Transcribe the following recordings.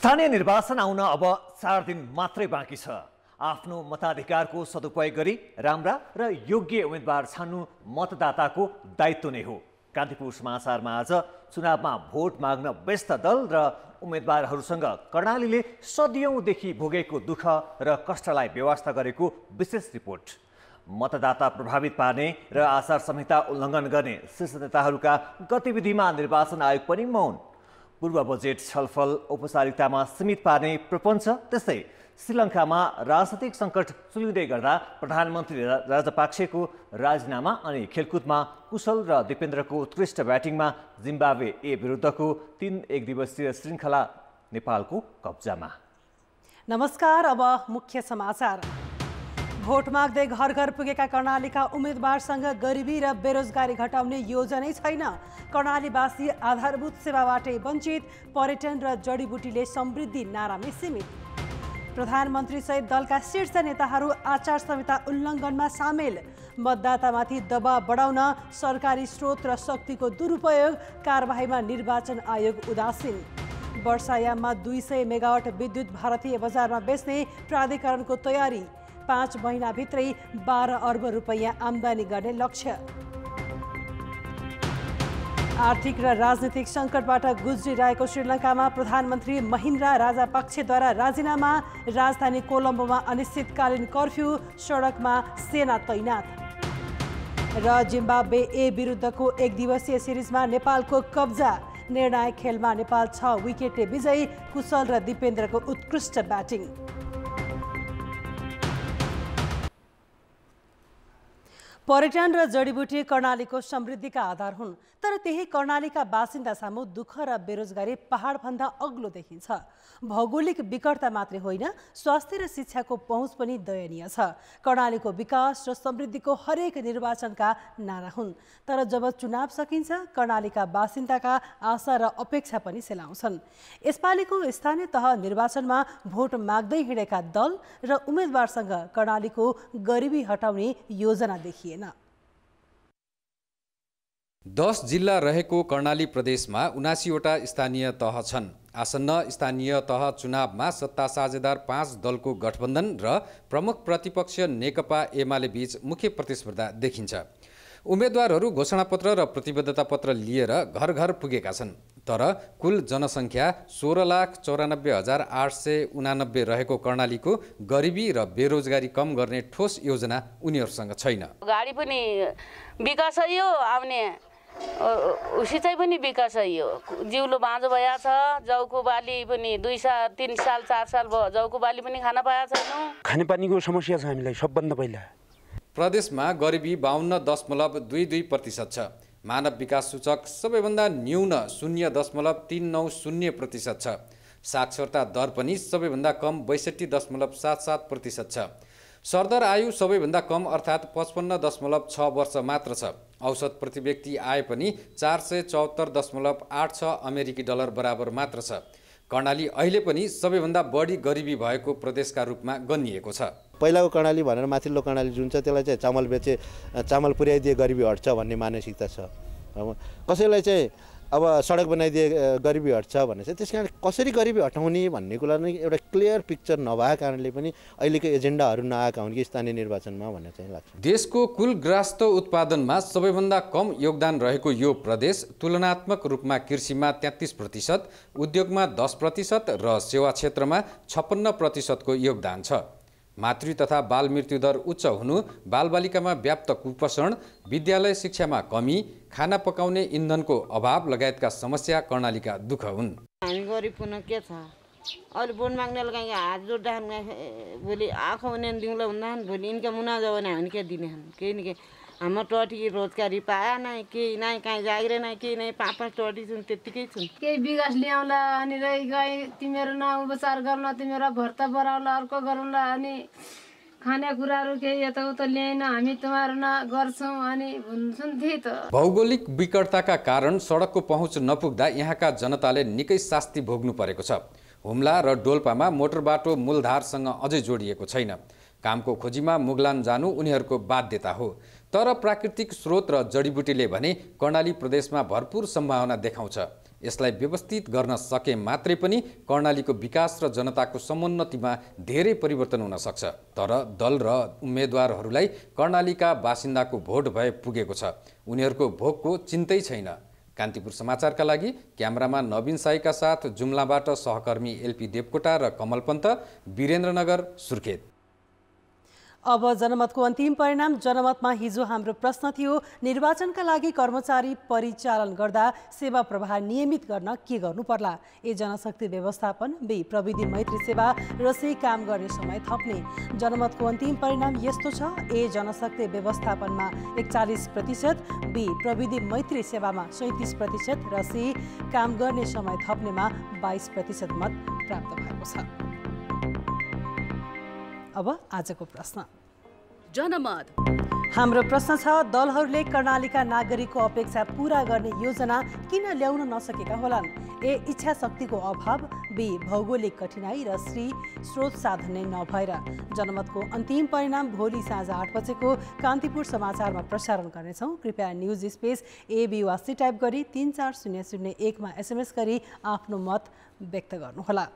स्थानीय निर्वाचन आउन अब 4 दिन मात्रै बाँकी छ। आफ्नो मताधिकारको सदुपयोग गरी राम्रा र योग्य उम्मेदवार छान्नु मतदाताको दायित्व नै हो। कान्तिपुर समाचारमा आज चुनावमा भोट माग्न व्यस्त दल र उम्मेदवारहरूसँग कर्णालीले सदियौंदेखि भोगेको दुःख र कष्टलाई व्यवस्था गरेको विशेष रिपोर्ट। मतदाता प्रभावित पार्ने र आचार संहिता उल्लङ्घन गर्ने शीर्ष नेताहरूका गतिविधिमा निर्वाचन आयोग पनि मौन। पूर्व बजेट छलफल औपचारिकतामा सीमित पार्ने प्रपञ्च, त्यस्तै श्रीलङ्कामा राजनीतिक सङ्कट चुलिँदै गर्दा प्रधानमन्त्री राजपाक्सेको राजीनामा अनि खेलकुदमा कुशल र दिपेन्द्रको उत्कृष्ट ब्याटिङमा जिम्बाब्वे ए विरुद्धको 3 एकदिवसीय श्रृङ्खला नेपालको कब्जामा। नमस्कार, अब मुख्य समाचार। भोट माग्दै घर घर पुगेका कर्णालीका उम्मेदवारसँग गरिबी र बेरोजगारी घटाउने योजनै छैन। कर्णालीवासी आधारभूत सेवाबाटै वञ्चित, पर्यटन र जडीबुटीले समृद्धि नारामै सीमित। प्रधानमन्त्री सहित दलका शीर्ष नेताहरू आचार संहिता उल्लङ्घनमा सामेल। मतदातामाथि दबाव बढाउन सरकारी स्रोत र शक्तिको दुरुपयोग, कारबाहीमा निर्वाचन आयोग उदासीन। वर्षायाममा 200 मेगावाट विद्युत भारतीय बजारमा बेच्ने प्राधिकरणको तयारी। 5 महिनाभित्रै 12 अर्ब रुपैयाँ आम्दानी गर्ने लक्ष्य। आर्थिक र राजनीतिक सङ्कटबाट गुज्रिरहेको श्रीलङ्कामा प्रधानमन्त्री महिन्द्रा राजापाक्सेद्वारा राजीनामा। राजधानी कोलम्बोमा अनिश्चितकालीन कर्फ्यू, सडकमा सेना तैनात। र जिम्बाब्वे ए विरुद्धको एकदिवसीय सिरिजमा नेपालको कब्जा। निर्णायक खेलमा नेपाल 6 विकेटले विजयी, कुशल र दिपेन्द्रको उत्कृष्ट ब्याटिङ। पर्यटन र जडीबुटी कर्णालीको समृद्धिका आधार हुन्, तर त्यही कर्णालीका बासिन्दा सामु दुःख र बेरोजगारी पहाडभन्दा अग्लो देखिन्छ। भौगोलिक विकटता मात्रै होइन, स्वास्थ्य र शिक्षाको पहुँच पनि दयनीय छ। कर्णालीको विकास र समृद्धिको हरेक निर्वाचनका नारा हुन्, तर जब चुनाव सकिन्छ कर्णालीका बासिन्दाका आशा र अपेक्षा पनि सेलाउँछन्। यसपालिको स्थानीय तह निर्वाचनमा भोट माग्दै हिँडेका दल र उम्मेदवारसँग कर्णालीको गरिबी हटाउने योजना देखिए। 10 जिल्ला रहेको कर्णाली प्रदेशमा 79 वटा स्थानीय तह छन्। आसन्न स्थानीय तह चुनावमा सत्ता साझेदार 5 दलको गठबन्धन र प्रमुख प्रतिपक्ष नेकपा एमाले बीच मुख्य प्रतिस्पर्धा देखिन्छ। उम्मेदवारहरू घोषणापत्र र प्रतिबद्धता पत्र लिएर घर घर पुगेका छन्, तर कुल जनसङ्ख्या 16,94,889 रहेको कर्णालीको गरिबी र बेरोजगारी कम गर्ने ठोस योजना उनीहरूसँग छैन। गाडी पनि विकास यो आउने उसी चाहिँ पनि विकास यो जिउलो बाँझो भया छ। जौको बाली पनि 2 साल 3 साल 4 साल भयो, जौको बाली पनि खान पाएका छैनौँ। खानेपानीको समस्या छ हामीलाई सबभन्दा पहिला। प्रदेशमा गरिबी 52.22% छ। मानव विकास सूचक सबैभन्दा न्यून 0.390% छ। साक्षरता दर पनि सबैभन्दा कम 62.77% छ। सरदर आयु सबैभन्दा कम अर्थात् 55.6 वर्ष मात्र छ। औसत प्रति व्यक्ति आय पनि 474.86 अमेरिकी डलर बराबर मात्र छ। कर्णाली अहिले पनि सबैभन्दा बढी गरिबी भएको प्रदेशका रूपमा गनिएको छ। पहिलाको कर्णाली भनेर माथिल्लो कर्णाली जुन छ त्यसलाई चाहिँ चामल पुर्याइदिए गरिबी हट्छ भन्ने मानसिकता छ। कसैलाई चाहिँ अब सडक बनाइदिए गरिबी हट्छ भन्ने चाहिँ, त्यस कारण कसरी गरिबी हटाउने भन्ने कुरा नै एउटा क्लियर पिक्चर नभएको कारणले पनि अहिलेको एजेन्डाहरू नआएका हुन् कि स्थानीय निर्वाचनमा भन्ने चाहिँ लाग्छ। देशको कुल ग्रास्त उत्पादनमा सबैभन्दा कम योगदान रहेको यो प्रदेश तुलनात्मक रूपमा कृषिमा 33%, उद्योगमा 10% र सेवा क्षेत्रमा 56% को योगदान छ। मातृ तथा बाल मृत्यु दर उच्च हुनु, बालबालिकामा व्याप्त कुपोषण, विद्यालय शिक्षामा कमी, खाना पकाउने इन्धनको अभाव लगायतका समस्या कर्णालीका दुःख हुन्। हामी गरिब हुन के छ, अहिले भोट माग्नेलाई कहीँ हात जोड्दा भोलि आँखा हुने दिउँला भन्दा भोलि इनका मुना जाओ भने हामी के दिने केही न केही। हाम्रो टटी रोजगारी पाए नै केही नै, कहीँ जागिरे नै केही नै, 5-5 टटी छन् त्यत्तिकै छन्। केही विकास ल्याउला अनि रही गए तिमीहरू न उपचार गर्न, तिमीहरू भर्ता बढाउला, अर्को गरौँला अनि खानेकुराहरू केही यताउता ल्याएन हामी तिमीहरू न गर्छौँ अनि भन्छन् थिए त। भौगोलिक विकटताका कारण सडकको पहुँच नपुग्दा यहाँका जनताले निकै शास्ति भोग्नु परेको छ। हुम्ला र डोल्पामा मोटर बाटो मूलधारसँग अझै जोडिएको छैन। कामको खोजीमा मुगलान जानु उनीहरूको बाध्यता हो। तर प्राकृतिक स्रोत र जडीबुटीले भने कर्णाली प्रदेशमा भरपूर सम्भावना देखाउँछ। यसलाई व्यवस्थित गर्न सके मात्रै पनि कर्णालीको विकास र जनताको समुन्नतिमा धेरै परिवर्तन हुन सक्छ। तर दल र उम्मेदवारहरूलाई कर्णालीका बासिन्दाको भोट भए पुगेको छ। उनीहरूको भोगको चिन्तै छैन। कान्तिपुर समाचारका लागि क्यामेरामा नवीन साईका साथ जुम्लाबाट सहकर्मी एलपी देवकोटा र कमल पन्त, वीरेन्द्रनगर, सुर्खेत। अब जनमतको अन्तिम परिणाम। जनमतमा हिजो हाम्रो प्रश्न थियो, निर्वाचनका लागि कर्मचारी परिचालन गर्दा सेवा प्रवाह नियमित गर्न के गर्नु पर्ला? ए जनशक्ति व्यवस्थापन, बी प्रविधि मैत्री सेवा र सी काम गर्ने समय थप्ने। जनमतको अन्तिम परिणाम यस्तो छ, ए जनशक्ति व्यवस्थापनमा 41%, बी प्रविधि मैत्री सेवामा 37% र सी काम गर्ने समय थप्नेमा 22% मत प्राप्त भएको छ। अब आजको प्रश्न। जनमत हाम्रो प्रश्न छ, दलहरूले कर्णालीका नागरिकको अपेक्षा पूरा गर्ने योजना किन ल्याउन नसकेका होलान्? ए इच्छा शक्तिको अभाव, बी भौगोलिक कठिनाई र सी स्रोत साधन नै नभएर। जनमतको अन्तिम परिणाम भोलि साँझ 8 बजेको कान्तिपुर समाचारमा प्रसारण गर्नेछौँ। कृपया न्युज स्पेस ABYC टाइप गरी 34001मा SMS गरी आफ्नो मत व्यक्त गर्नुहोला।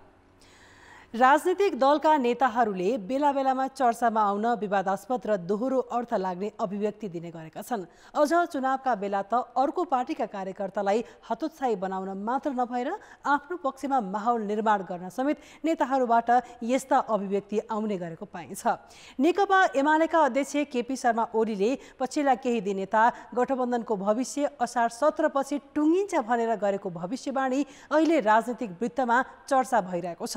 राजनीतिक दलका नेताहरूले बेला बेलामा चर्चामा आउन विवादास्पद र दोहोरो अर्थ लाग्ने अभिव्यक्ति दिने गरेका छन्। अझ चुनावका बेला त अर्को पार्टीका कार्यकर्तालाई हतोत्साही बनाउन मात्र नभएर आफ्नो पक्षमा माहौल निर्माण गर्न समेत नेताहरूबाट यस्ता अभिव्यक्ति आउने गरेको पाइन्छ। नेकपा एमालेका अध्यक्ष केपी शर्मा ओलीले पछिल्ला केही दिन यता गठबन्धनको भविष्य असार 17 पछि टुङ्गिन्छ भनेर गरेको भविष्यवाणी अहिले राजनीतिक वृत्तमा चर्चा भइरहेको छ।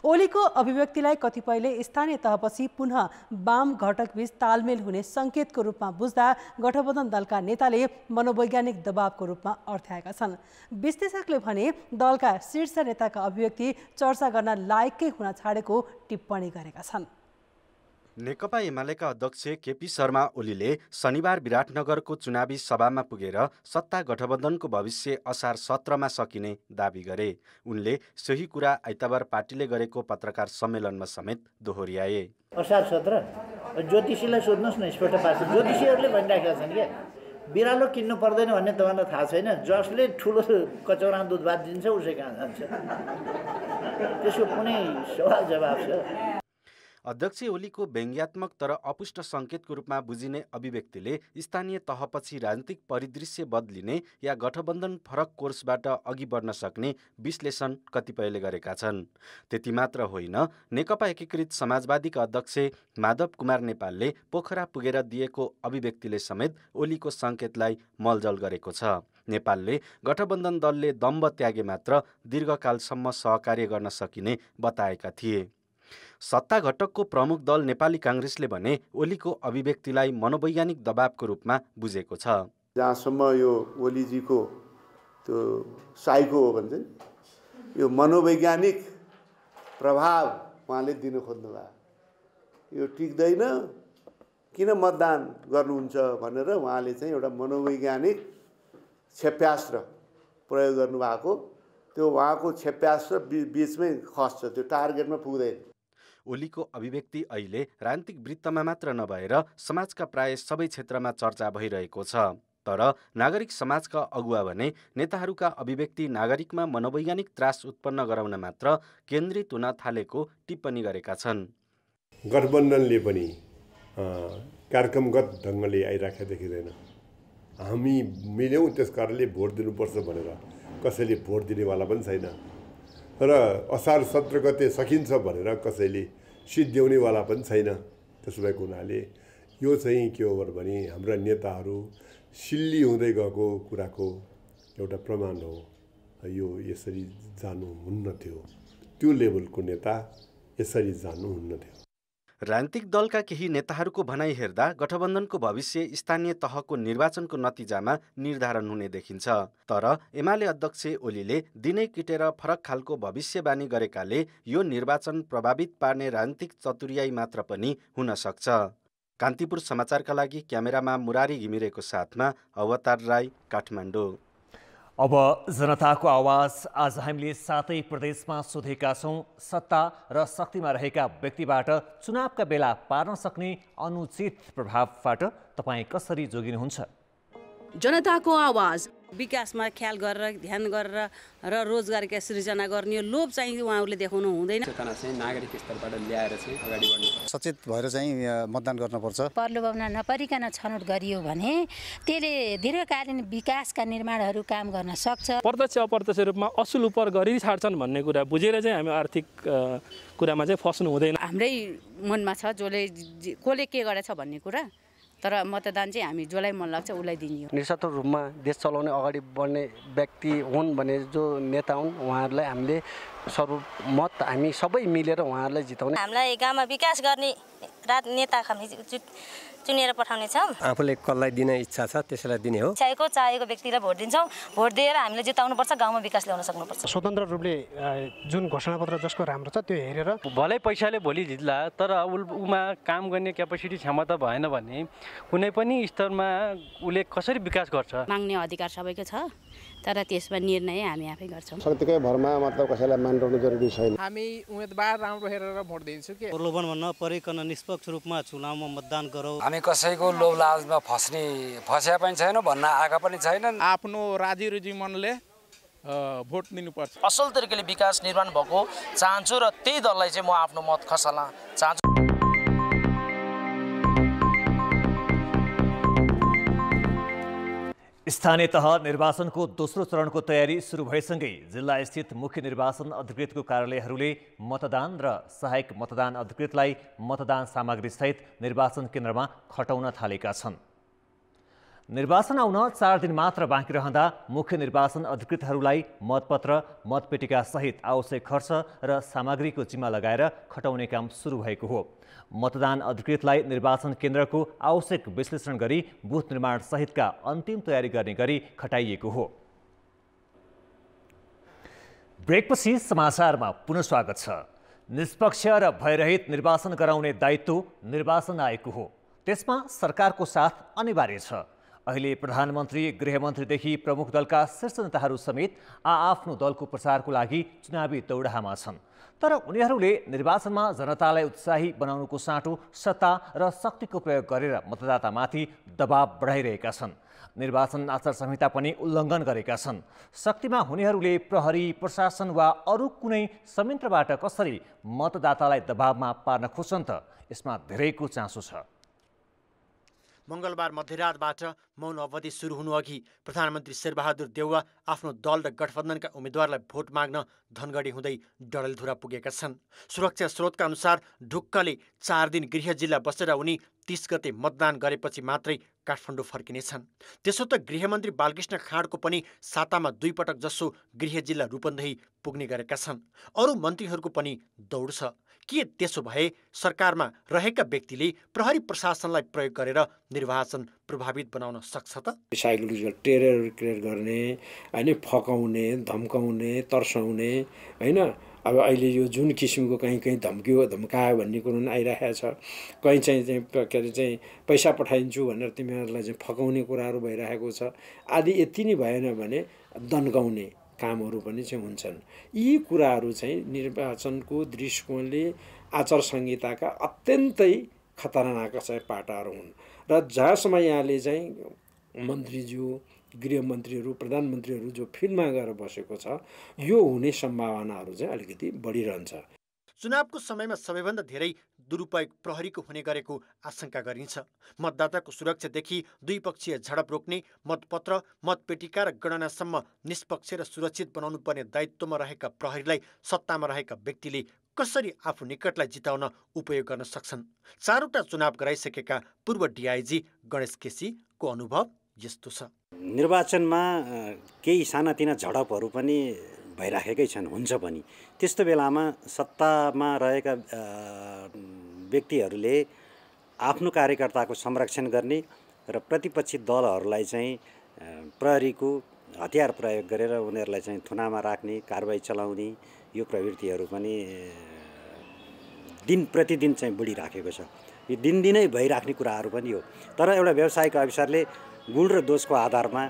ओलीको अभिव्यक्तिलाई कतिपयले स्थानीय तहपछि पुनः वाम घटकबीच तालमेल हुने सङ्केतको रूपमा बुझ्दा गठबन्धन दलका नेताले मनोवैज्ञानिक दबावको रूपमा अर्थ्याएका छन्। विश्लेषकले भने दलका शीर्ष नेताका अभिव्यक्ति चर्चा गर्न लायकै हुन छाडेको टिप्पणी गरेका छन्। नेकपा एमालेका अध्यक्ष केपी शर्मा ओलीले शनिबार विराटनगरको चुनावी सभामा पुगेर सत्ता गठबन्धनको भविष्य असार 17मा सकिने दावी गरे। उनले सोही कुरा आइतबार पार्टीले गरेको पत्रकार सम्मेलनमा समेत दोहोर्याए। असार 17 ज्योतिषीलाई सोध्नुहोस् न, स्पष्ट पार्छ। ज्योतिषीहरूले भनिराखेका छन् क्या बिरालो किन्नु पर्दैन भन्ने तपाईँलाई थाहा छैन। जसले ठुलो कचौरा दुध भात दिन्छ उसै कहाँ जान्छ? त्यसको कुनै सवाल जवाब छ? अध्यक्ष ओलीको व्यङ्ग्यात्मक तर अपुष्ट सङ्केतको रूपमा बुझिने अभिव्यक्तिले स्थानीय तहपछि राजनीतिक परिदृश्य बदलिने या गठबन्धन फरक कोर्सबाट अघि बढ्न सक्ने विश्लेषण कतिपयले गरेका छन्। त्यति मात्र होइन, नेकपा एकीकृत समाजवादीका अध्यक्ष माधव कुमार नेपालले पोखरा पुगेर दिएको अभिव्यक्तिले समेत ओलीको सङ्केतलाई मलजल गरेको छ। नेपालले गठबन्धन दलले दम्ब त्यागे मात्र दीर्घकालसम्म सहकार्य गर्न सकिने बताएका थिए। सत्ता घटकको प्रमुख दल नेपाली काङ्ग्रेसले भने ओलीको अभिव्यक्तिलाई मनोवैज्ञानिक दबावको रूपमा बुझेको छ। जहाँसम्म यो ओलीजीको त्यो साइको हो भन्छ, यो मनोवैज्ञानिक प्रभाव उहाँले दिन खोज्नुभयो। यो टिक्दैन, किन मतदान गर्नुहुन्छ भनेर उहाँले चाहिँ एउटा मनोवैज्ञानिक क्षेप्यास्त्र प्रयोग गर्नुभएको। त्यो उहाँको क्षेप्यास्त्र बिचमै खस्छ, त्यो टार्गेटमा पुग्दैन। ओलीको अभिव्यक्ति अहिले राजनीतिक वृत्तमा मात्र नभएर समाजका प्राय सबै क्षेत्रमा चर्चा भइरहेको छ। तर नागरिक समाजका अगुवा भने नेताहरूका अभिव्यक्ति नागरिकमा मनोवैज्ञानिक त्रास उत्पन्न गराउन मात्र केन्द्रित हुन थालेको टिप्पणी गरेका छन्। गठबन्धनले पनि कार्यक्रमगत ढङ्गले आइराखेको देखिँदैन। हामी मिल्यौँ त्यस कारणले भोट दिनुपर्छ भनेर कसैले भोट दिनेवाला पनि छैन र असार 17 गते सकिन्छ भनेर कसैले सिद्ध्याउनेवाला पनि छैन। त्यसो भएको हुनाले यो चाहिँ के हो भने हाम्रा नेताहरू सिल्ली हुँदै गएको कुराको एउटा प्रमाण हो। यो यसरी जानुहुन्न थियो, त्यो लेभलको नेता यसरी जानुहुन्न थियो। राजनीतिक दलका केही नेताहरूको भनाइ हेर्दा गठबन्धनको भविष्य स्थानीय तहको निर्वाचनको नतिजामा निर्धारण हुने देखिन्छ। तर एमाले अध्यक्ष ओलीले दिनै किटेर फरक खालको भविष्यवाणी गरेकाले यो निर्वाचन प्रभावित पार्ने राजनीतिक चतुर्याई मात्र पनि हुन सक्छ। कान्तिपुर समाचारका लागि क्यामेरामा मुरारी घिमिरेको साथमा अवतार राई, काठमाडौँ। अब जनताको आवाज। आज हामीले 7 प्रदेशमा सोधेका छौँ, सत्ता र शक्तिमा रहेका व्यक्तिबाट चुनावका बेला पार्न सक्ने अनुचित प्रभावबाट तपाईँ कसरी जोगिनुहुन्छ? जनताको आवाज। विकासमा ख्याल गरेर ध्यान गरेर र रोजगारीका सृजना गर्ने लोभ चाहिँ उहाँहरूले देखाउनु हुँदैन। चेतना चाहिँ नागरिक स्तरबाट ल्याएर चाहिँ अगाडि बढ्नु सचेत भएर चाहिँ मतदान गर्नुपर्छ। प्रलोभन नपरिकन छनौट गरियो भने त्यसले दीर्घकालीन विकासका निर्माणहरू काम गर्न सक्छ। प्रत्यक्ष अप्रत्यक्ष रूपमा असुल उपर गरी छाड्छन् भन्ने कुरा बुझेर चाहिँ हामी आर्थिक कुरामा चाहिँ फस्नु हुँदैन। हाम्रै मनमा छ कसले के गरेछ भन्ने कुरा, तर मतदान चाहिँ हामी जसलाई मन लाग्छ उसलाई दिने हो। निस्वार्थ रूपमा देश चलाउने अगाडि बढ्ने व्यक्ति हुन् भने जो नेता हुन् उहाँहरूलाई हामीले सर्वमत हामी सबै मिलेर उहाँहरूलाई जिताउने। हामीलाई गाउँमा विकास गर्ने नेता हामी चुनेर पठाउने छौँ। आफूले कसलाई दिने इच्छा छ त्यसैलाई दिने हो। चाहेको व्यक्तिलाई भोट दिन्छौँ। भोट दिएर हामीले जिताउनुपर्छ, गाउँमा विकास ल्याउन सक्नुपर्छ। स्वतन्त्र रूपले जुन घोषणापत्र जसको राम्रो छ त्यो हेरेर भलै पैसाले भोलि जित्ला तर उमा काम गर्ने क्यापेसिटी क्षमता भएन भने कुनै पनि स्तरमा उसले कसरी विकास गर्छ। माग्ने अधिकार सबैको छ तर त्यसमा निर्णय हामी आफै गर्छौँ। शक्तिकै भरमा मतलब कसैलाई मान्नु जरुरी छैन। हामी उम्मेदवार राम्रो हेरेर भोट दिन्छौँ के प्रलोभनमा नपरिकन निष्पक्ष रूपमा चुनावमा मतदान गरौँ। हामी कसैको लोभ लालचमा फस्या पनि छैनौँ, भन्न आएका पनि छैनन्। आफ्नो राजी रुजी मनले भोट दिनुपर्छ। असल तरिकाले विकास निर्माण भएको चाहन्छु र त्यही दललाई चाहिँ म आफ्नो मत खसाल्न चाहन्छु। स्थानीय तह निर्वाचनको दोस्रो चरणको तयारी सुरु भएसँगै जिल्ला स्थित मुख्य निर्वाचन अधिकृतको कार्यालयहरूले मतदान र सहायक मतदान अधिकृतलाई मतदान सामग्री सहित निर्वाचन केन्द्रमा खटाउन थालेका छन्। निर्वाचन आउन 4 दिन मात्र बाँकी रहँदा मुख्य निर्वाचन अधिकृतहरूलाई मतपत्र, मतपेटिका सहित आवश्यक खर्च र सामग्रीको जिम्मा लगाएर खटाउने काम सुरु भएको हो। मतदान अधिकृतलाई निर्वाचन केन्द्रको आवश्यक विश्लेषण गरी बुथ निर्माण सहितका अन्तिम तयारी गर्ने गरी खटाइएको हो। ब्रेकपछि समाचारमा पुनः स्वागत छ। निष्पक्ष र भयरहित निर्वाचन गराउने दायित्व निर्वाचन आयोगको हो। त्यसमा सरकारको साथ अनिवार्य छ। अहिले प्रधानमन्त्री, गृहमन्त्रीदेखि प्रमुख दलका शीर्ष नेताहरू समेत आफ्नो दलको प्रचारको लागि चुनावी दौडाहामा छन्। तर उनीहरूले निर्वाचनमा जनतालाई उत्साही बनाउनुको साटो सत्ता र शक्तिको प्रयोग गरेर मतदातामाथि दबाव बढाइरहेका छन्। निर्वाचन आचार संहिता पनि उल्लङ्घन गरेका छन्। शक्तिमा हुनेहरूले प्रहरी, प्रशासन वा अरू कुनै संयन्त्रबाट कसरी मतदातालाई दबावमा पार्न खोज्छन् त यसमा धेरैको चासो छ। मङ्गलबार मध्यरातबाट मौन अवधि सुरु हुनुअघि प्रधानमन्त्री शेरबहादुर देउवा आफ्नो दल र गठबन्धनका उम्मेद्वारलाई भोट माग्न धनगढी हुँदै डडेलधुरा पुगेका छन्। सुरक्षा स्रोतका अनुसार ढुक्कले 4 दिन गृह जिल्ला बसेर उनी 30 गते मतदान गरेपछि मात्रै काठमाडौँ फर्किनेछन्। त्यसो त गृहमन्त्री बालकृष्ण खाँडको पनि सातामा 2 पटक जसो गृह जिल्ला रूपन्देही पुग्ने गरेका छन्। अरू मन्त्रीहरूको पनि दौड छ। के त्यसो भए सरकारमा रहेका व्यक्तिले प्रहरी प्रशासनलाई प्रयोग गरेर निर्वाचन प्रभावित बनाउन सक्छ त? साइकोलोजिकल टेरर क्रिएट गर्ने होइन, फकाउने, धम्काउने, तर्साउने होइन। अब अहिले यो जुन किसिमको कहीँ धम्कायो भन्ने कुरो पनि आइरहेको छ। कहीँ चाहिँ के अरे चाहिँ पैसा पठाइदिन्छु भनेर तिमीहरूलाई चाहिँ फकाउने कुराहरू भइरहेको छ। आदि यति नै भएन भने दन्काउने कामहरू पनि चाहिँ हुन्छन्। यी कुराहरू चाहिँ निर्वाचनको दृष्टिकोणले आचार संहिताका अत्यन्तै खतरनाक चाहिँ पाटाहरू हुन् र जहाँसम्म यहाँले चाहिँ मन्त्रीज्यू, गृहमन्त्रीहरू, प्रधानमन्त्रीहरू जो फिल्डमा गएर बसेको छ यो हुने सम्भावनाहरू चाहिँ अलिकति बढिरहन्छ। चुनावको समयमा सबैभन्दा धेरै दुरुपयोग प्रहरीको हुने गरेको आशंका गरिन्छ। मतदाताको सुरक्षादेखि द्विपक्षीय झडप रोक्ने, मतपत्र, मतपेटिका र गणनासम्म निष्पक्ष र सुरक्षित बनाउनु पर्ने दायित्वमा रहेका प्रहरीलाई सत्तामा रहेका व्यक्तिले कसरी आफू निकटलाई जिताउन उपयोग गर्न सक्छन्? 4वटा चुनाव गराइसकेका पूर्व डिआइजी गणेश केसीको अनुभव यस्तो छ। निर्वाचनमा केही सानातिना झडपहरू पनि भइराखेकै छन्, हुन्छ पनि। त्यस्तो बेलामा सत्तामा रहेका व्यक्तिहरूले आफ्नो कार्यकर्ताको संरक्षण गर्ने र प्रतिपक्षी दलहरूलाई चाहिँ प्रहरीको हतियार प्रयोग गरेर उनीहरूलाई चाहिँ थुनामा राख्ने, कारबाही चलाउने यो प्रवृत्तिहरू पनि दिन प्रतिदिन चाहिँ बढिराखेको छ। यो दिनदिनै भइराख्ने कुराहरू पनि हो। तर एउटा व्यावसायिक अफिसरले गुण र दोषको आधारमा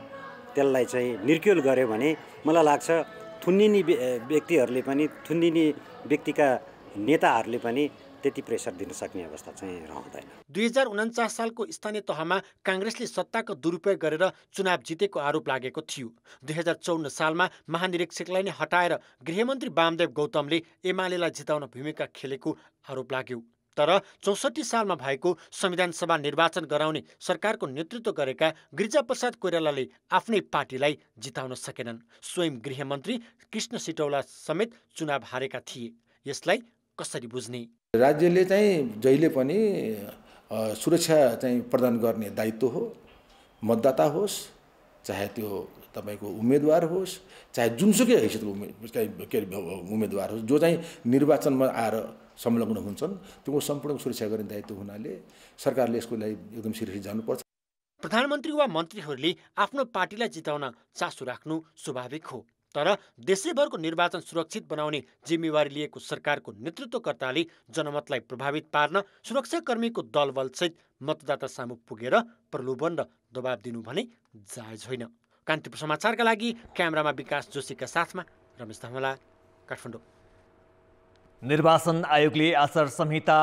त्यसलाई चाहिँ निर्क्युल गर्यो भने मलाई लाग्छ थुन्निने व्यक्तिहरूले पनि, थुन्निने व्यक्तिका नेताहरूले पनि त्यति प्रेसर दिन सक्ने अवस्था चाहिँ रहँदैन। 2049 सालको स्थानीय तहमा काङ्ग्रेसले सत्ताको दुरुपयोग गरेर चुनाव जितेको आरोप लागेको थियो। 2054 सालमा महानिरीक्षकलाई नै हटाएर गृहमन्त्री वामदेव गौतमले एमालेलाई जिताउन भूमिका खेलेको आरोप लाग्यो। तर 64 सालमा भएको संविधान सभा निर्वाचन गराउने सरकारको नेतृत्व गरेका गिरिजाप्रसाद कोइरालाले आफ्नै पार्टीलाई जिताउन सकेनन्। स्वयं गृहमन्त्री कृष्ण सिटौला समेत चुनाव हारेका थिए। यसलाई कसरी बुझ्ने? राज्यले चाहिँ जहिले पनि सुरक्षा चाहिँ प्रदान गर्ने दायित्व हो। मतदाता होस्, चाहे त्यो तपाईको उम्मेदवार होस्, चाहे जुनसुकै हैसियतको उम्मेदवार होस्, जो चाहिँ निर्वाचनमा आएर संलग्न हुन्छन्, त्यो सम्पूर्ण सुरक्षा गर्ने दायित्व हुनाले सरकारले यसको लागि एकदम सिरियसली जानुपर्छ। प्रधानमन्त्री वा मन्त्रीहरूले आफ्नो पार्टीलाई जिताउन चासो राख्नु स्वाभाविक हो। तर देशैभरको निर्वाचन सुरक्षित बनाउने जिम्मेवारी लिएको सरकारको नेतृत्वकर्ताले जनमतलाई प्रभावित पार्न सुरक्षाकर्मीको दलबलसहित मतदाता सामु पुगेर प्रलोभन र दबाब दिनु भने जायज होइन। कान्तिपुर समाचारका लागि क्यामेरामा विकास जोशीका साथमा रमेश धमला, काठमाडौँ। निर्वाचन आयोगले आचार संहिता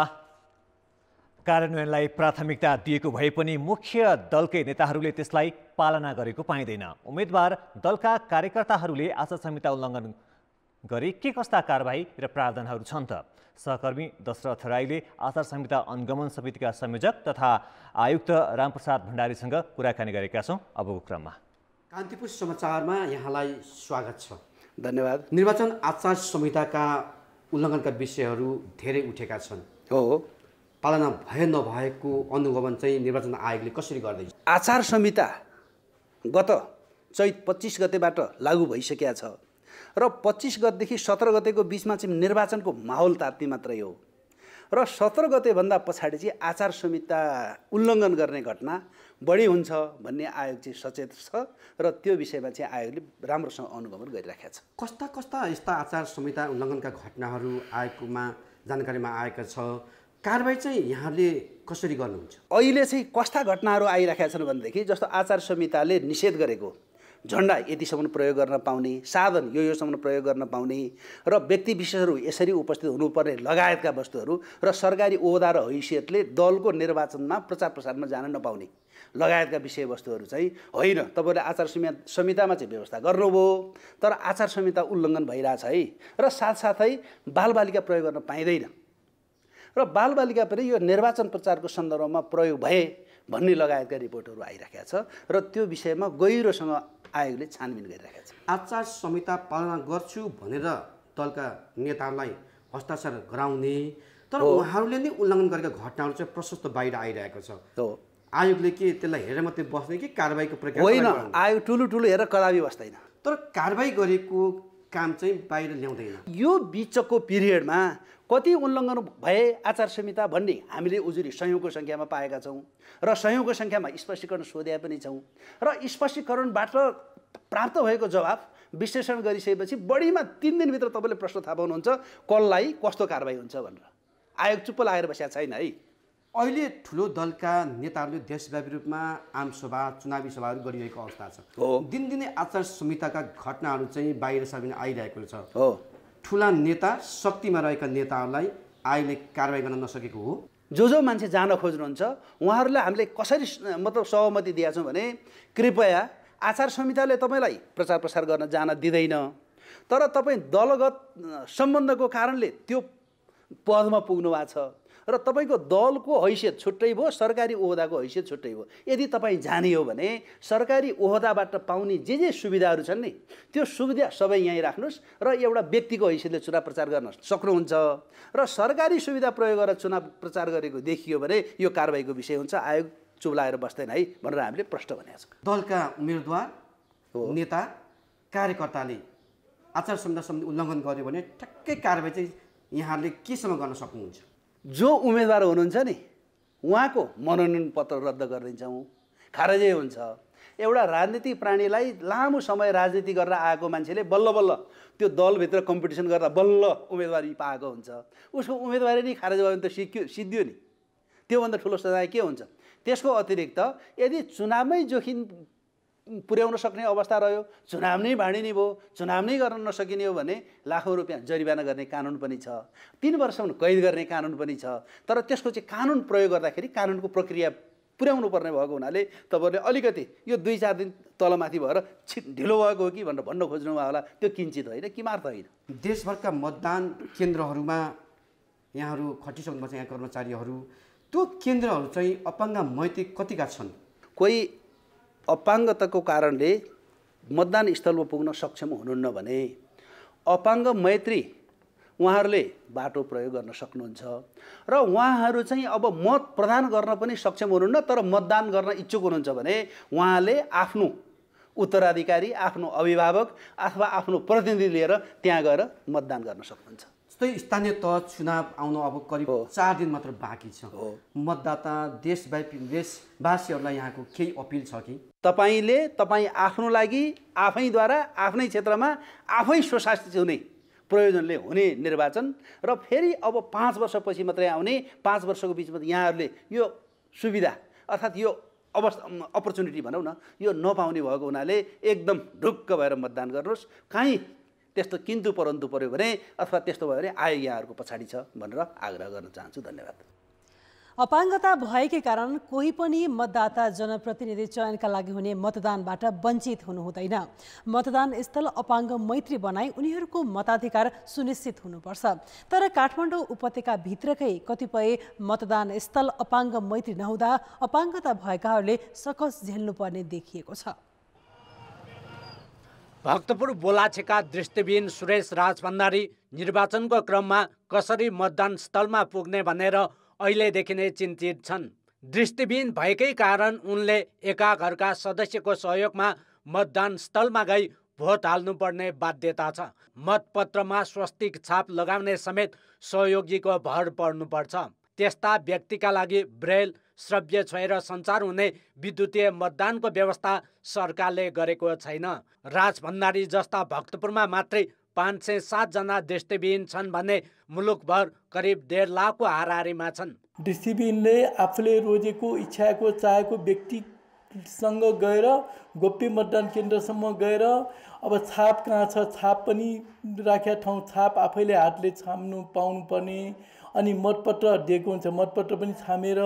कार्यान्वयनलाई प्राथमिकता दिएको भए पनि मुख्य दलकै नेताहरूले त्यसलाई पालना गरेको पाइँदैन। उम्मेदवार दलका कार्यकर्ताहरूले आचार संहिता उल्लङ्घन गरी के कस्ता कारबाही र प्रावधानहरू छन् त? सहकर्मी दशरथ राईले आचार संहिता अनुगमन समितिका संयोजक तथा आयुक्त रामप्रसाद भण्डारीसँग कुराकानी गरेका छौँ। अबको क्रममा कान्तिपुर समाचारमा यहाँलाई स्वागत छ। धन्यवाद। निर्वाचन आचार संहिताका उल्लङ्घनका विषयहरू धेरै उठेका छन्। हो, पालना भए नभएको अनुगमन चाहिँ निर्वाचन आयोगले कसरी गर्दैछ? आचार संहिता गत चैत 25 गतेबाट लागू भइसकेका छ र 25 गतेदेखि 17 गतेको बिचमा चाहिँ निर्वाचनको माहौल तात्ने मात्रै हो र 17 गतेभन्दा पछाडि चाहिँ आचार संहिता उल्लङ्घन गर्ने घटना बढी हुन्छ भन्ने आयोग चाहिँ सचेत छ र त्यो विषयमा चाहिँ आयोगले राम्रोसँग अनुगमन गरिराखेको छ। कस्ता कस्ता यस्ता आचार संहिता उल्लङ्घनका घटनाहरू आयोगमा जानकारीमा आएका छ, कारबाही चाहिँ यहाँले कसरी गर्नुहुन्छ? अहिले चाहिँ कस्ता घटनाहरू आइराखेका छन् भनेदेखि जस्तो आचार संहिताले निषेध गरेको झन्डा यतिसम्म प्रयोग गर्न पाउने, साधन योसम्म प्रयोग गर्न पाउने र व्यक्ति विशेषहरू यसरी उपस्थित हुनुपर्ने लगायतका वस्तुहरू र सरकारी ओहदा र हैसियतले दलको निर्वाचनमा प्रचार प्रसारमा जान नपाउने लगायतका विषयवस्तुहरू चाहिँ होइन। तपाईँले आचार संहितामा चाहिँ व्यवस्था गर्नुभयो, तर आचार संहिता उल्लङ्घन भइरहेछ है र साथसाथै बालबालिका प्रयोग गर्न पाइँदैन र बालबालिका पनि यो निर्वाचन प्रचारको सन्दर्भमा प्रयोग भए भन्ने लगायतका रिपोर्टहरू आइराखेका छ र त्यो विषयमा गहिरोसँग आयोगले छानबिन गरिराखेको छ। आचार संहिता पालना गर्छु भनेर दलका नेताहरूलाई हस्ताक्षर गराउने तर उहाँहरूले नै उल्लङ्घन गरेका घटनाहरू चाहिँ प्रशस्त बाहिर आइरहेको छ। आयोगले के त्यसलाई हेरेर मात्रै बस्ने कि कारबाहीको प्रक्रिया? होइन, आयोग ठुलो हेरेर कदापि बस्दैन, तर कारबाही गरेको काम चाहिँ बाहिर ल्याउँदैन। यो बिचको पिरियडमा कति उल्लङ्घन भए आचार संहिता भन्ने हामीले उजुरी सयौँको सङ्ख्यामा पाएका छौँ र सयौँको सङ्ख्यामा स्पष्टीकरण सोधेका पनि छौँ र स्पष्टीकरणबाट प्राप्त भएको जवाब विश्लेषण गरिसकेपछि बढीमा 3 दिनभित्र तपाईँले प्रश्न थाहा पाउनुहुन्छ कसलाई कस्तो कारबाही हुन्छ भनेर। आयोग चुप्प लागेर बसेका छैन है। अहिले ठुलो दलका नेताहरूले देशव्यापी रूपमा आमसभा चुनावी सभाहरू गरिरहेको अवस्था छ। दिनदिनै आचार संहिताका घटनाहरू चाहिँ बाहिर सामने आइरहेको छ। ठुला नेता, शक्तिमा रहेका नेताहरूलाई आयोगले कारबाही गर्न नसकेको हो। जो मान्छे जान खोज्नुहुन्छ उहाँहरूलाई हामीले कसरी मतलब सहमति दिएका छौँ भने कृपया आचार संहिताले तपाईँलाई प्रचार प्रसार गर्न जान दिँदैन, तर तपाईँ दलगत सम्बन्धको कारणले त्यो पदमा पुग्नु भएको छ र तपाईँको दलको हैसियत छुट्टै भयो, सरकारी ओहदाको हैसियत छुट्टै भयो। यदि तपाईँ जाने हो भने सरकारी ओहदाबाट पाउने जे सुविधाहरू छन् नि त्यो सुविधा सबै यहीँ राख्नुहोस् र एउटा व्यक्तिको हैसियतले चुनाव प्रचार गर्न सक्नुहुन्छ र सरकारी सुविधा प्रयोग गरेर चुनाव प्रचार गरेको देखियो भने यो कारबाहीको विषय हुन्छ। आयोग चुप लागेर बस्दैन है भनेर हामीले प्रश्न भनेका छौँ। दलका उम्मेदवार, नेता, कार्यकर्ताले आचार संहिता उल्लङ्घन गर्यो भने ठ्याक्कै कारबाही चाहिँ यहाँहरूले केसम्म गर्न सक्नुहुन्छ? जो उम्मेदवार हुनुहुन्छ नि उहाँको मनोनयन पत्र रद्द गरिदिन्छौँ, खारेजै हुन्छ। एउटा राजनीतिक प्राणीलाई लामो समय राजनीति गरेर आएको मान्छेले बल्ल बल्ल त्यो दलभित्र कम्पिटिसन गर्दा बल्ल उम्मेदवारी पाएको हुन्छ, उसको उम्मेदवारी नै खारेज भयो भने त सिद्धियो नि। त्योभन्दा ठुलो सजाय के हुन्छ? त्यसको अतिरिक्त यदि चुनावमै जोखिम पुर्याउन सक्ने अवस्था रह्यो, चुनाव नै भाँडिने भयो, चुनाव नै गर्न नसकिने हो भने लाखौँ रुपियाँ जरिवाना गर्ने कानुन पनि छ, 3 वर्षसम्म कैद गर्ने कानुन पनि छ। तर त्यसको चाहिँ कानुन प्रयोग गर्दाखेरि कानुनको प्रक्रिया पुर्याउनु पर्ने भएको हुनाले तपाईँहरूले अलिकति यो 2-4 दिन तलमाथि भएर ढिलो भएको हो कि भनेर भन्न खोज्नुभयो होला। त्यो किञ्चित होइन, किमार्थ होइन। देशभरका मतदान केन्द्रहरूमा यहाँहरू खटिसक्नु पर्छ, यहाँ कर्मचारीहरू, त्यो केन्द्रहरू चाहिँ अपाङ्ग मैत्री कतिका छन्? कोही अपाङ्गताको कारणले मतदान स्थलमा पुग्न सक्षम हुनुहुन्न भने अपाङ्ग मैत्री उहाँहरूले बाटो प्रयोग गर्न सक्नुहुन्छ र उहाँहरू चाहिँ अब मत प्रदान गर्न पनि सक्षम हुनुहुन्न तर मतदान गर्न इच्छुक हुनुहुन्छ भने उहाँले आफ्नो उत्तराधिकारी, आफ्नो अभिभावक अथवा आफ्नो प्रतिनिधि लिएर त्यहाँ गएर मतदान गर्न सक्नुहुन्छ। जस्तै स्थानीय तह चुनाव आउनु अब करिब 4 दिन मात्र बाँकी छ। मतदाता देशवासीहरूलाई यहाँको केही अपिल छ कि? तपाईँ आफ्नो लागि आफैद्वारा आफ्नै क्षेत्रमा आफै स्वशासित हुने प्रयोजनले हुने निर्वाचन र फेरि अब 5 वर्षपछि मात्रै आउने, 5 वर्षको बिचमा यहाँहरूले यो सुविधा अर्थात् यो अपर्च्युनिटी भनौँ न, यो नपाउने भएको हुनाले एकदम ढुक्क भएर मतदान गर्नुहोस्। कहीँ त्यस्तो किन्तु परन्तु पर्यो भने अथवा त्यस्तो भयो भने आयो यहाँहरूको पछाडि छ भनेर आग्रह गर्न चाहन्छु। धन्यवाद। अपाङ्गता भएकै कारण कोही पनि मतदाता जनप्रतिनिधि चयनका लागि हुने मतदानबाट वञ्चित हुनु हुँदैन। मतदान स्थल अपाङ्ग मैत्री बनाई उनीहरूको मताधिकार सुनिश्चित हुनुपर्छ। तर काठमाडौँ उपत्यकाभित्रकै कतिपय मतदान स्थल अपाङ्ग मैत्री नहुँदा अपाङ्गता भएकाहरूले सकस झेल्नुपर्ने देखिएको छ। भक्तपुर बोलाछेका दृष्टिविहीन सुरेश राज भण्डारी निर्वाचनको क्रममा कसरी मतदान स्थलमा पुग्ने भनेर अहिलेदेखि नै चिन्तित छन्। दृष्टिविहीन भएकै कारण उनले एका घरका सदस्यको सहयोगमा मतदान स्थलमा गई भोट हाल्नुपर्ने बाध्यता छ। मतपत्रमा स्वस्तिक छाप लगाउने समेत सहयोगीको भर पर्नुपर्छ। त्यस्ता व्यक्तिका लागि ब्रेल, श्रव्य छोएर सञ्चार हुने विद्युतीय मतदानको व्यवस्था सरकारले गरेको छैन। राज भण्डारी जस्ता भक्तपुरमा मात्रै 507 जना दृष्टिविहीन छन् भने मुलुकभर करिब 1.5 लाखको हाराहारीमा छन्। दृष्टिविहीनले आफूले रोजेको इच्छाको चाहेको व्यक्तिसँग गएर गोप्य मतदान केन्द्रसम्म गएर अब छाप कहाँ छ, छाप पनि राखेका ठाउँ छाप आफैले हातले छाम्नु पाउनुपर्ने, अनि मतपत्र दिएको हुन्छ मतपत्र पनि छामेर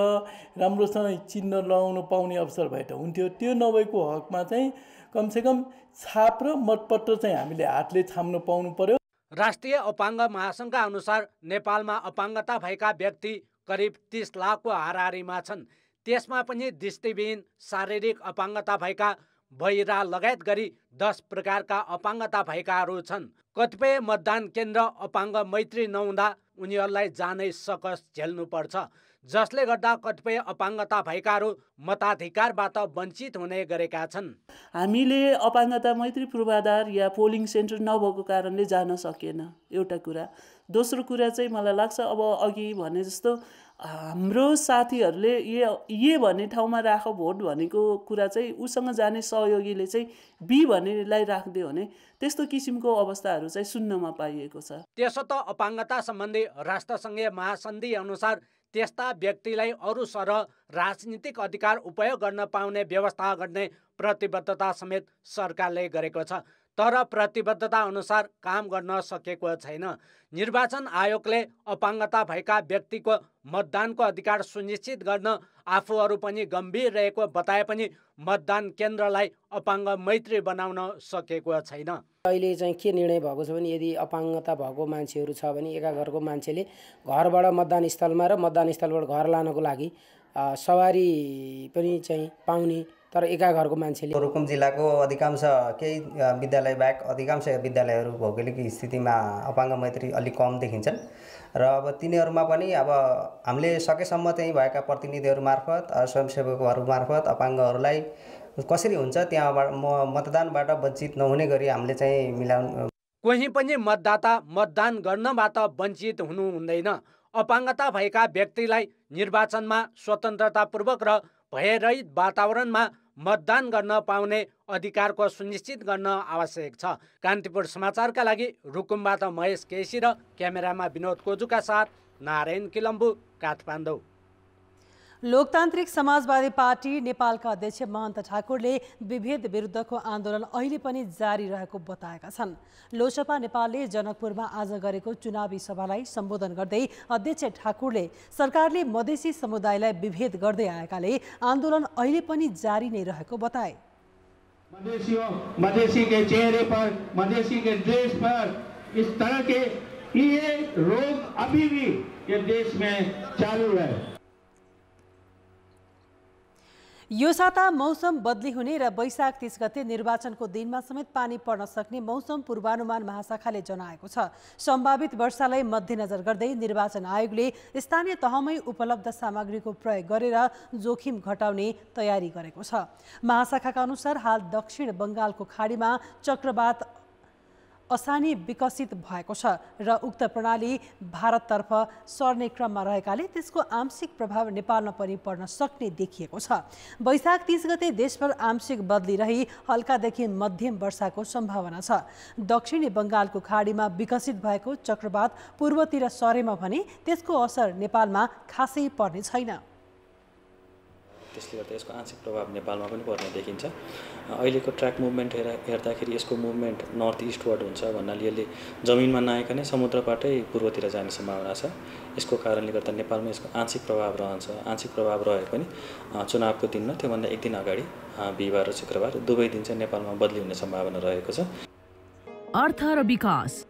राम्रोसँग चिन्ह लगाउनु पाउने अवसर भए त हुन्थ्यो। त्यो नभएको हकमा चाहिँ कमसेकम छाप र मतपत्र चाहिँ हामीले हातले छाम्नु पाउनु पर्यो। राष्ट्रिय अपाङ्ग महासङ्घका अनुसार नेपालमा अपाङ्गता भएका व्यक्ति करिब 30 लाखको हाराहारीमा छन्। त्यसमा पनि दृष्टिविहीन, शारीरिक अपाङ्गता भएका, बहिरा लगायत गरी 10 प्रकारका अपाङ्गता भएकाहरू छन्। कतिपय मतदान केन्द्र अपाङ्ग मैत्री नहुँदा उनीहरूलाई जानै सकस झेल्नुपर्छ, जसले गर्दा कतिपय अपाङ्गता भएकाहरू मताधिकारबाट वञ्चित हुने गरेका छन्। हामीले अपाङ्गता मैत्री पूर्वाधार या पोलिङ सेन्टर नभएको कारणले जान सकेन, एउटा कुरा। दोस्रो कुरा चाहिँ मलाई लाग्छ अब अघि भने जस्तो हाम्रो साथीहरूले ए भन्ने ठाउँमा राख भोट भनेको कुरा चाहिँ उसँग जाने सहयोगीले चाहिँ बी भन्नेलाई राखिदियो भने त्यस्तो किसिमको अवस्थाहरू चाहिँ सुन्नमा पाइएको छ। त्यसो त अपाङ्गता सम्बन्धी राष्ट्रसङ्घीय महासन्धि अनुसार त्यस्ता व्यक्तिलाई अरू सरह राजनीतिक अधिकार उपयोग गर्न पाउने व्यवस्था गर्ने प्रतिबद्धता समेत सरकारले गरेको छ। तर प्रतिबद्धता अनुसार काम गर्न सकेको छैन। निर्वाचन आयोगले अपाङ्गता भएका व्यक्तिको मतदानको अधिकार सुनिश्चित गर्न आफूहरू पनि गम्भीर रहेको बताए पनि मतदान केन्द्रलाई अपाङ्ग मैत्री बनाउन सकेको छैन। अहिले चाहिँ के निर्णय भएको छ भने यदि अपाङ्गता भएको मान्छेहरू छ भने एका घरको मान्छेले घरबाट मतदान स्थलमा र मतदान स्थलबाट घर लानको लागि सवारी पनि चाहिँ पाउने, तर एका घरको मान्छेले। रुकुम जिल्लाको अधिकांश केही विद्यालय बाहेक अधिकांश विद्यालयहरू भौगोलिक स्थितिमा अपाङ्ग मैत्री अलिक कम देखिन्छन् र अब तिनीहरूमा पनि अब हामीले सकेसम्म चाहिँ भएका प्रतिनिधिहरू मार्फत स्वयंसेवकहरू मार्फत अपाङ्गहरूलाई कसरी हुन्छ त्यहाँबाट मतदानबाट वञ्चित नहुने गरी हामीले चाहिँ मिलाउनु। कोही पनि मतदाता मतदान गर्नबाट वञ्चित हुनु हुँदैन। अपाङ्गता भएका व्यक्तिलाई निर्वाचनमा स्वतन्त्रतापूर्वक र भयरहित वातावरणमा मतदान गर्न पाउने अधिकारको सुनिश्चित गर्न आवश्यक छ। कान्तिपुर समाचारका लागि रुकुमबाट महेश केसी र क्यामेरामा विनोद कोजुका साथ नारायण किलम्बु, काठमाडौँ। लोकतान्त्रिक समाजवादी पार्टी नेपालका अध्यक्ष महन्त ठाकुरले विभेद विरुद्धको आन्दोलन अहिले पनि जारी रहेको बताएका छन्। लोकसभा नेपालले जनकपुरमा आज गरेको चुनावी सभालाई सम्बोधन गर्दै अध्यक्ष ठाकुरले सरकारले मधेसी समुदायलाई विभेद गर्दै आएकाले आन्दोलन अहिले पनि जारी नै रहेको बताए। मधेसी के चेहरे पर, मधेसी के ड्रेस पर इस तरह के ये रोग अभी भी ये देश में चालू है। यो साता मौसम बदली हुने र वैशाख 30 गते निर्वाचनको दिनमा समेत पानी पर्न सक्ने मौसम पूर्वानुमान महाशाखाले जनाएको छ। सम्भावित वर्षालाई मध्यनजर गर्दै निर्वाचन आयोगले स्थानीय तहमै उपलब्ध सामग्रीको प्रयोग गरेर जोखिम घटाउने तयारी गरेको छ। महाशाखाका अनुसार हाल दक्षिण बङ्गालको खाडीमा चक्रवात असानी विकसित भएको छ र उक्त प्रणाली भारततर्फ सर्ने क्रममा रहेकाले त्यसको आंशिक प्रभाव नेपालमा पनि पर्न सक्ने देखिएको छ। वैशाख 30 गते देशभर आंशिक बदली रही हल्कादेखि मध्यम वर्षाको सम्भावना छ। दक्षिणी बङ्गालको खाडीमा विकसित भएको चक्रवात पूर्वतिर सरेमा भने त्यसको असर नेपालमा खासै पर्ने छैन। त्यसले गर्दा यसको आंशिक प्रभाव नेपालमा पनि पर्ने देखिन्छ। अहिलेको ट्र्याक मुभमेन्ट हेर्दाखेरि यसको मुभमेन्ट नर्थ इस्टवर्ड हुन्छ भन्नाले यसले जमिनमा नआइकन नै समुद्रबाटै पूर्वतिर जाने सम्भावना छ। यसको कारणले गर्दा नेपालमा यसको आंशिक प्रभाव रहन्छ। आंशिक प्रभाव रहे पनि चुनावको दिनमा त्योभन्दा एक दिन अगाडि बिहिबार र शुक्रबार दुवै दिन चाहिँ नेपालमा बदली हुने सम्भावना रहेको छ। अर्थ र विकास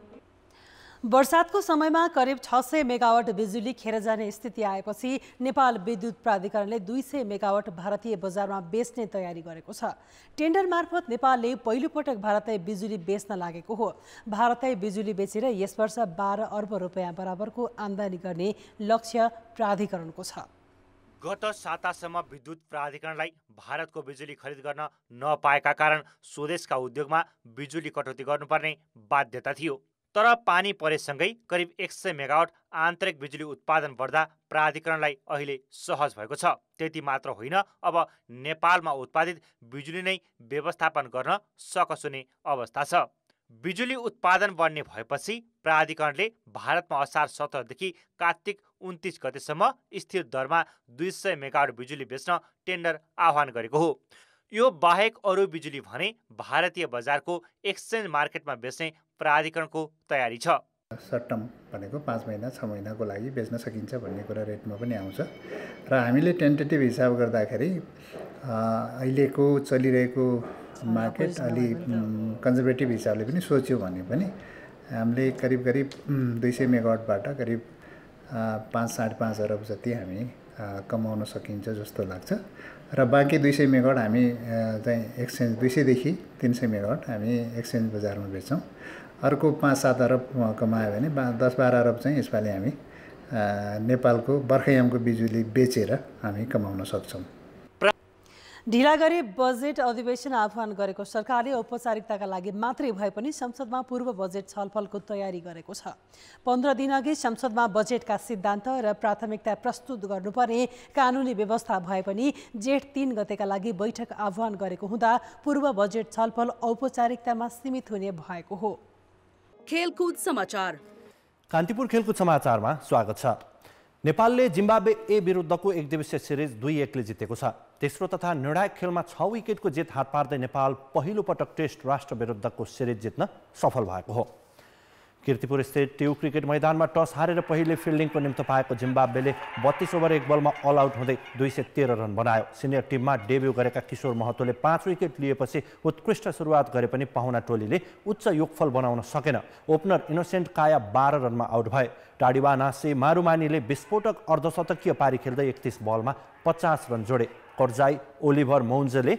वर्षातको समयमा करिब 600 मेगावाट बिजुली खेर जाने स्थिति आएपछि नेपाल विद्युत प्राधिकरणले 200 मेगावाट भारतीय बजारमा बेच्ने तयारी गरेको छ। टेन्डर मार्फत नेपालले पहिलोपटक भारतलाई बिजुली बेच्न लागेको हो। भारतलाई बिजुली बेचेर यस वर्ष 12 अर्ब रुपियाँ बराबरको आम्दानी गर्ने लक्ष्य प्राधिकरणको छ। गत सातासम्म विद्युत प्राधिकरणलाई भारतको बिजुली खरिद गर्न नपाएका कारण स्वदेशका उद्योगमा बिजुली कटौती गर्नुपर्ने बाध्यता थियो। तर पानी परेसँगै करिब 100 मेगावाट आन्तरिक बिजुली उत्पादन बढ्दा प्राधिकरणलाई अहिले सहज भएको छ। त्यति मात्र होइन, अब नेपालमा उत्पादित बिजुली नै व्यवस्थापन गर्न सकस हुने अवस्था छ। बिजुली उत्पादन बढ्ने भएपछि प्राधिकरणले भारतमा असार 17 देखि कार्तिक 29 गतेसम्म स्थिर दरमा 200 मेगावाट बिजुली बेच्न टेन्डर आह्वान गरेको हो। यो बाहेक अरू बिजुली भने भारतीय बजारको एक्सचेन्ज मार्केटमा बेच्ने प्राधिकरणको तयारी छ। सर्ट टर्म भनेको 5 महिना 6 महिनाको लागि बेच्न सकिन्छ भन्ने कुरा रेटमा पनि आउँछ र हामीले टेन्टेटिभ हिसाब गर्दाखेरि अहिलेको चलिरहेको मार्केट अलि कन्जर्भेटिभ हिसाबले पनि सोच्यो भने पनि हामीले करिब 200 मेगावाटबाट करिब 5-5.5 अरब जति हामी कमाउन सकिन्छ जस्तो लाग्छ र बाँकी 200 मेगावाट हामी चाहिँ एक्सचेन्ज 200 देखि 300 मेगावाट हामी एक्सचेन्ज बजारमा बेच्छौँ। अर्को 5-7 अरब कमायो भने 10-12 अरब चाहिँ यसपालि हामी नेपालको बर्खायामको बिजुली बेचेर हामी कमाउन सक्छौँ। ढिला गरी बजेट अधिवेशन आह्वान गरेको सरकारले औपचारिकताका लागि मात्रै भए पनि संसदमा पूर्व बजेट छलफलको तयारी गरेको छ। 15 दिन अघि संसदमा बजेटका सिद्धान्त र प्राथमिकता प्रस्तुत गर्नुपर्ने कानुनी व्यवस्था भए पनि जेठ 3 गतेका लागि बैठक आह्वान गरेको हुँदा पूर्व बजेट छलफल औपचारिकतामा सीमित हुने भएको हो। खेलकुद समाचार। कान्तिपुर खेलकुद समाचारमा स्वागत छ। नेपालले जिम्बाब्वे ए विरुद्धको एकदिवसीय सिरिज 2-1 जितेको छ। तेस्रो तथा निर्णायक खेलमा 6 विकेटको जित हात पार्दै नेपाल पहिलो पटक टेस्ट राष्ट्र विरुद्धको सिरिज जित्न सफल भएको हो। कीर्तिपुर स्थित ट्यु क्रिकेट मैदानमा टस हारेर पहिले फिल्डिङको निम्ति पाएको जिम्बाब्वेले 32 ओभर 1 बलमा अल आउट हुँदै 213 रन बनायो। सिनियर टिममा डेब्यू गरेका किशोर महतोले 5 विकेट लिएपछि उत्कृष्ट सुरुवात गरे पनि पाहुना टोलीले उच्च योगफल बनाउन सकेन। ओपनर इनोसेन्ट काया 12 रनमा आउट भए। टाडिवा नासे मारुमानीले विस्फोटक अर्धशतकीय पारी खेल्दै 31 बलमा 50 रन जोडे। कर्जाई ओलिभर मौन्जले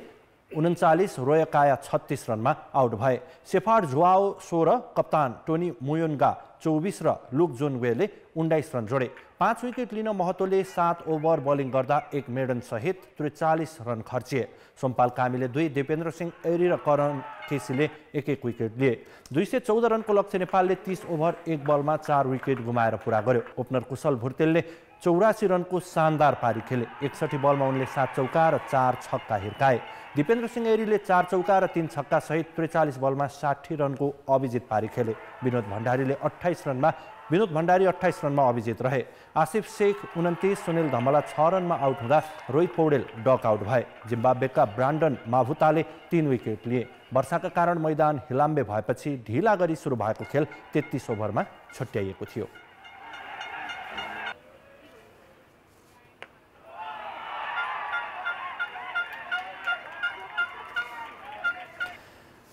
39, रोयकाया 36 रनमा आउट भए। सेफार्ड जुआओ 16, कप्तान टोनी मुयोन्गा 24 र लुक जोनवेले 19 रन जोडे। 5 विकेट लिन महतोले 7 ओभर बलिङ गर्दा 1 मेडन सहित 43 रन खर्चिए। सोमपाल कामीले 2, दिपेन्द्र सिंह ऐरी र करण केसीले 1-1 विकेट लिए। 214 रनको लक्ष्य नेपालले 30 ओभर 1 बलमा 4 विकेट गुमाएर पुरा गर्यो। ओपनर कुशल भुर्तेलले 84 रनको शानदार पारी खेले। 61 बलमा उनले 7 चौका र 4 छक्का हिर्काए। दिपेन्द्र सिंह ऐरीले 4 चौका र 3 छक्का सहित 43 बलमा 60 रनको अभिजित पारी खेले। विनोद भण्डारीले 28 रनमा विनोद भण्डारी 28 रनमा अभिजित रहे। आसिफ शेख 29, सुनिल धमला 6 रनमा आउट हुँदा रोहित पौडेल डक आउट भए। जिम्बाब्वेका ब्रान्डन माभुताले 3 विकेट लिए। वर्षाका कारण मैदान हिलाम्बे भएपछि ढिला गरी सुरु भएको खेल 33 ओभरमा छुट्याइएको थियो।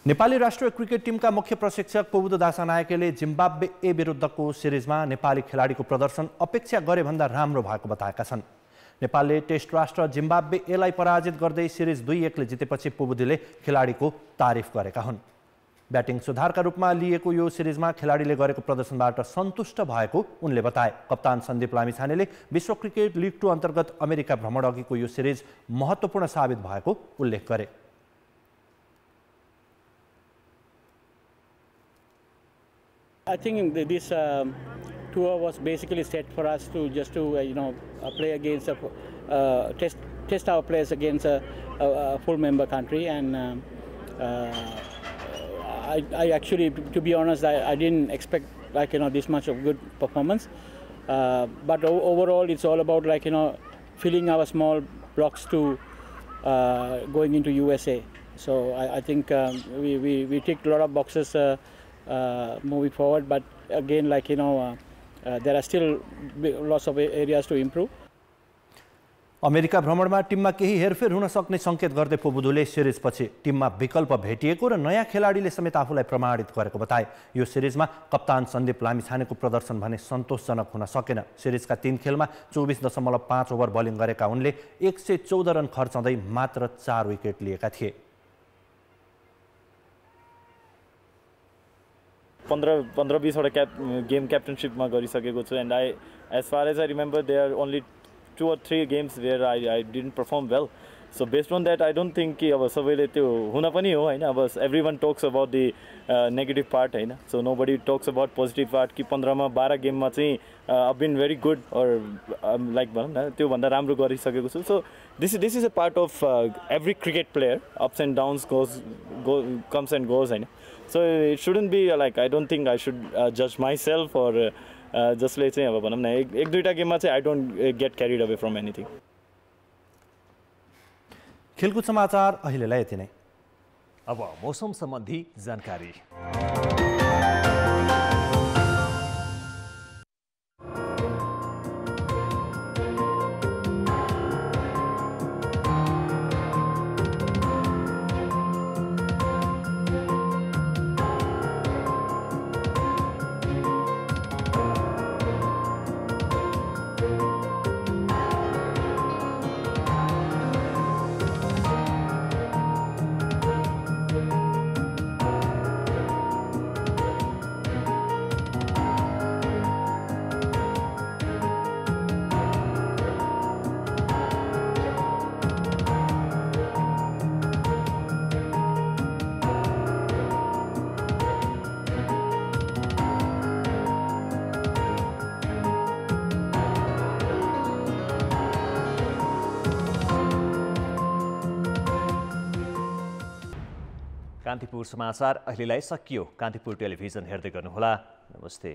नेपाली राष्ट्रिय क्रिकेट टिमका मुख्य प्रशिक्षक प्रबुद्ध दासानायकेले जिम्बाब्वे ए विरुद्धको सिरिजमा नेपाली खेलाडीको प्रदर्शन अपेक्षा गरे भन्दा राम्रो भएको बताएका छन्। नेपालले टेस्ट राष्ट्र जिम्बाब्वे एलाई पराजित गर्दै सिरिज 2-1 ले जितेपछि प्रबुद्धले खेलाडीको तारिफ गरेका हुन्। ब्याटिङ सुधारका रूपमा लिएको यो सिरिजमा खेलाडीले गरेको प्रदर्शनबाट सन्तुष्ट भएको उनले बताए। कप्तान सन्दीप लामिछानेले विश्व क्रिकेट लिग 2 अन्तर्गत अमेरिका भ्रमण अघिको यो सिरिज महत्त्वपूर्ण साबित भएको उल्लेख गरे। I think this tour was basically set for us to just to play against test our players against a full member country, and I actually, to be honest, I didn't expect this much of good performance, but overall it's all about filling our small blocks to going into USA. So I think we ticked a lot of boxes moving forward, but again, there are still lots of areas to improve. America भ्रमणमा टिममा केही हेरफेर हुन सक्ने संकेत गर्दै पोबुधुले सिरिजपछि टिममा विकल्प भेटिएको र नयाँ खेलाडीले समेत आफूलाई प्रमाणित गरेको बताए। यो सिरिजमा कप्तान सन्दीप लामिछानेको प्रदर्शन भने सन्तोषजनक हुन सकेन। सिरिजका 3 खेलमा 24.5 ओभर बलिङ गरेका उनले 114 रन खर्चाउँदै मात्र 4 विकेट लिएका थिए। 15-20 वटा गेम क्याप्टनशिपमा गरिसकेको छु, and as far as I remember, there are only 2 or 3 games where I didn't perform well. So based on that, I don't think कि अब सबैले त्यो हुन पनि हो हैन। अब everyone talks about the negative part हैन, so nobody talks about positive part कि 15 मा 12 गेममा चाहिँ I've been very good or like भनौं न त्यो भन्दा राम्रो गरिसकेको छु। So this is a part of every cricket player, ups and downs comes and goes हैन। So it shouldn't be I don't think I should judge myself or जसले चाहिँ अब भनौं न एक दुईटा गेममा चाहिँ I don't get carried away from anything. खेलकुद समाचार अहिलेलाई यति नै। अब मौसम सम्बन्धी जानकारी। कान्तिपुर समाचार अहिलेलाई सकियो। कान्तिपुर टेलिभिजन हेर्दै गर्नुहोला। नमस्ते।